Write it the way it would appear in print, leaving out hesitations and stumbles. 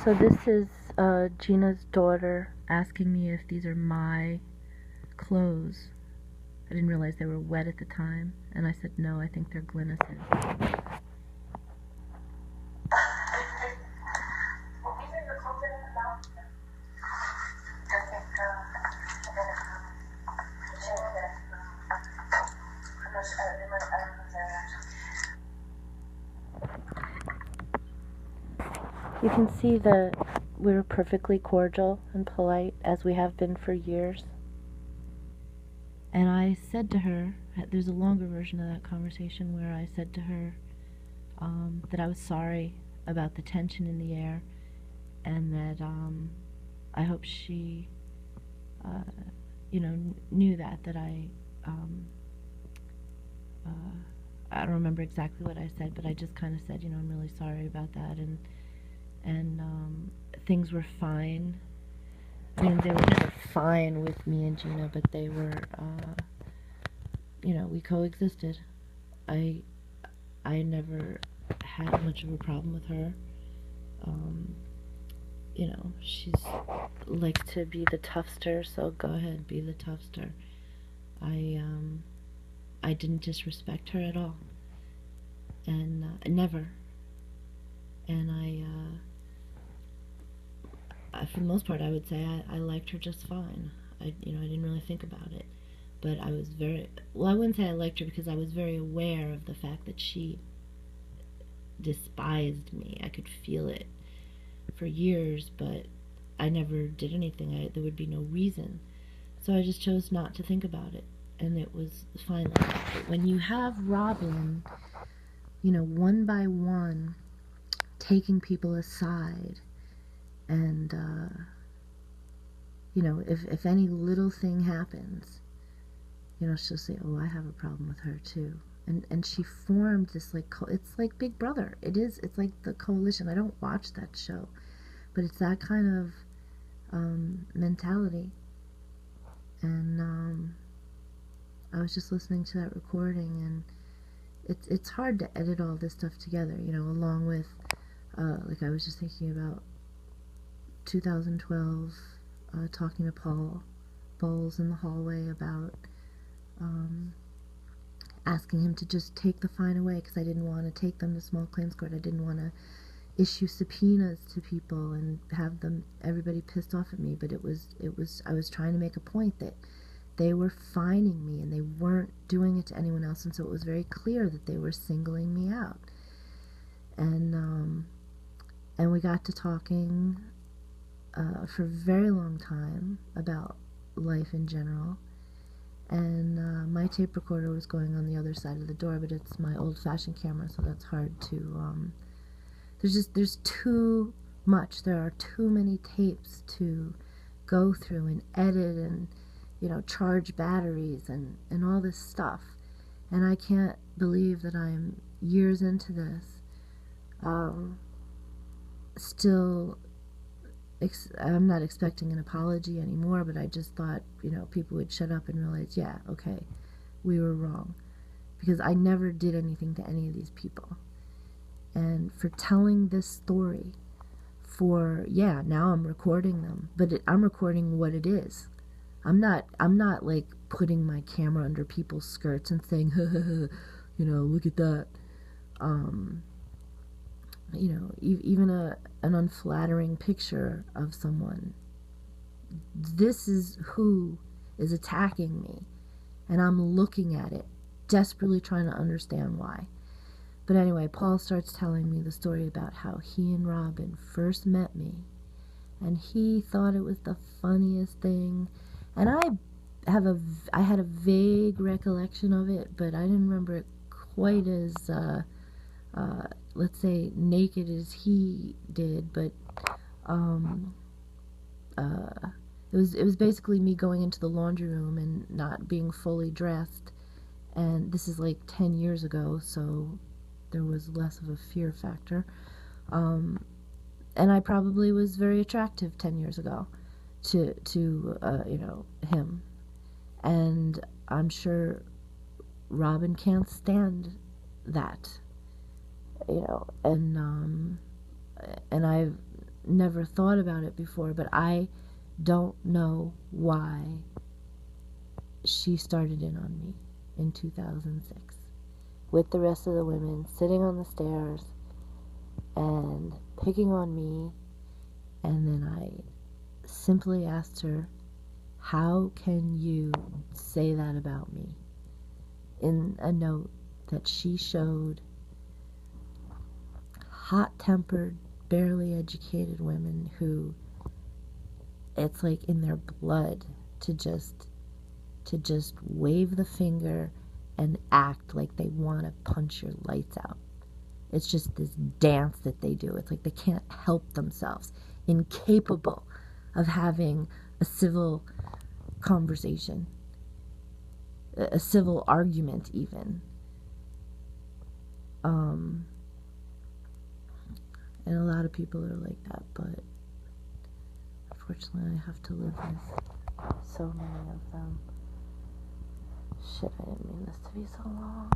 So this is Gina's daughter asking me if these are my clothes. I didn't realize they were wet at the time, and I said no, I think they're Glynis's. You can see that we're perfectly cordial and polite, as we have been for years. And I said to her, there's a longer version of that conversation where I said to her that I was sorry about the tension in the air, and that I hope she, knew that I don't remember exactly what I said, but I just kind of said, I'm really sorry about that, and things were fine. I mean, they were never fine with me and Gina, but they were, we coexisted. I never had much of a problem with her. She's likes to be the toughster, so go ahead, be the toughster. I didn't disrespect her at all, and never. And for the most part, I would say I liked her just fine. I didn't really think about it, but I was I wouldn't say I liked her, because I was very aware of the fact that she despised me. I could feel it for years, but I never did anything. There would be no reason, so I just chose not to think about it, and it was fine like that. But when you have Robin, one by one, taking people aside, and if any little thing happens, she'll say, oh, I have a problem with her too. And she formed this, it's like Big Brother. It's like the coalition. I don't watch that show, but it's that kind of mentality. And I was just listening to that recording, and it's hard to edit all this stuff together, along with, I was just thinking about 2012, talking to Paul Bowles in the hallway about asking him to just take the fine away, because I didn't want to take them to small claims court. I didn't want to issue subpoenas to people and have everybody pissed off at me, but I was trying to make a point that they were fining me and they weren't doing it to anyone else, and so it was very clear that they were singling me out. And we got to talking for a very long time about life in general, and my tape recorder was going on the other side of the door, but it's my old-fashioned camera, so that's hard to, there's too much. There are too many tapes to go through and edit and, charge batteries and all this stuff. And I can't believe that I'm years into this, still, I'm not expecting an apology anymore, but I just thought, people would shut up and realize, yeah, okay, we were wrong. Because I never did anything to any of these people. And for telling this story, now I'm recording them, but I'm recording what it is. I'm not like putting my camera under people's skirts and saying, look at that. Even an unflattering picture of someone. This is who is attacking me, and I'm looking at it, desperately trying to understand why. But anyway, Paul starts telling me the story about how he and Robin first met me, and he thought it was the funniest thing, and I had a vague recollection of it, but I didn't remember it quite as let's say naked as he did, but it was basically me going into the laundry room and not being fully dressed, and this is like 10 years ago, so there was less of a fear factor, and I probably was very attractive 10 years ago to him, and I'm sure Robin can't stand that, and I've never thought about it before, but I don't know why she started in on me in 2006 with the rest of the women sitting on the stairs and picking on me. And then I simply asked her, how can you say that about me? In a note that she showed hot-tempered, barely educated women who it's like in their blood to just wave the finger and act like they want to punch your lights out. It's just this dance that they do. It's like they can't help themselves, incapable of having a civil conversation, a civil argument even. And a lot of people are like that, but unfortunately I have to live with so many of them. Shit, I didn't mean this to be so long.